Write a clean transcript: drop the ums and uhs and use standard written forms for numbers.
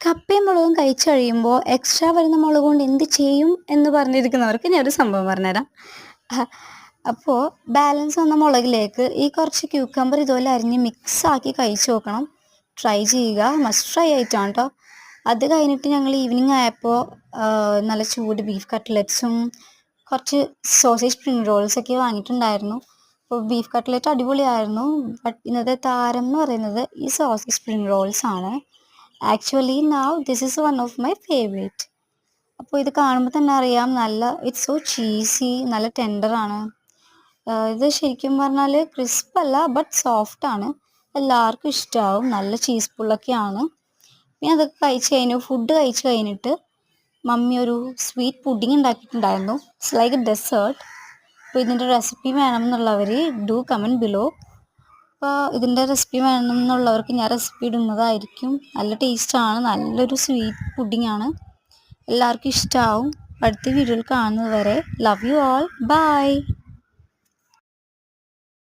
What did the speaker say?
കപ്പയും മുളകും കഴിച്ച് കഴിയുമ്പോൾ എക്സ്ട്രാ വരുന്ന മുളക് കൊണ്ട് എന്ത് ചെയ്യും എന്ന് പറഞ്ഞിരിക്കുന്നവർക്ക് ഞാനൊരു സംഭവം പറഞ്ഞുതരാം. അപ്പോൾ ബാലൻസ് വന്ന മുളകിലേക്ക് ഈ കുറച്ച് ക്യൂക്കമ്പർ ഇതുപോലെ അരിഞ്ഞ് മിക്സാക്കി കഴിച്ച് നോക്കണം. ട്രൈ ചെയ്യുക, മസ്റ്റ് ട്രൈ ആയിട്ടാണ് കേട്ടോ. അത് കഴിഞ്ഞിട്ട് ഞങ്ങൾ ഈവനിങ് ആയപ്പോൾ നല്ല ചൂട് ബീഫ് കട്ട്ലറ്റ്സും കുറച്ച് സോസേജ് സ്പ്രിംഗ് റോൾസൊക്കെ വാങ്ങിയിട്ടുണ്ടായിരുന്നു. അപ്പോൾ ബീഫ് കട്ട്ലറ്റ് അടിപൊളിയായിരുന്നു. ബട്ട് ഇന്നത്തെ താരം എന്ന് പറയുന്നത് ഈ സോസേജ് സ്പ്രിംഗ് റോൾസ് ആണ്. Actually now this is one of my favourite. അപ്പോൾ ഇത് കാണുമ്പോൾ തന്നെ അറിയാം, നല്ല ഇറ്റ്സ് സോ ചീസി, നല്ല ടെൻഡറാണ്. ഇത് ശരിക്കും പറഞ്ഞാൽ ക്രിസ്പ് അല്ല, ബട്ട് സോഫ്റ്റാണ്. എല്ലാവർക്കും ഇഷ്ടമാവും. നല്ല ചീസ് പുള്ളൊക്കെയാണ്. പിന്നെ അതൊക്കെ ഫുഡ് കഴിച്ച് കഴിഞ്ഞിട്ട് മമ്മി ഒരു സ്വീറ്റ് പുഡിങ് ഉണ്ടാക്കിയിട്ടുണ്ടായിരുന്നു. It's like a dessert. അപ്പോൾ ഇതിൻ്റെ റെസിപ്പി വേണമെന്നുള്ളവർ ഡു കമൻറ്റ് ബിലോ. അപ്പോൾ ഇതിൻ്റെ റെസിപ്പി വേണമെന്നുള്ളവർക്ക് ഞാൻ റെസിപ്പി ഇടുന്നതായിരിക്കും. നല്ല ടേസ്റ്റാണ്, നല്ലൊരു സ്വീറ്റ് പുഡിംഗ് ആണ്. എല്ലാവർക്കും ഇഷ്ടമാവും. അടുത്ത വീഡിയോയിൽ കാണുന്നത് വരെ ലവ് യു ഓൾ, ബൈ.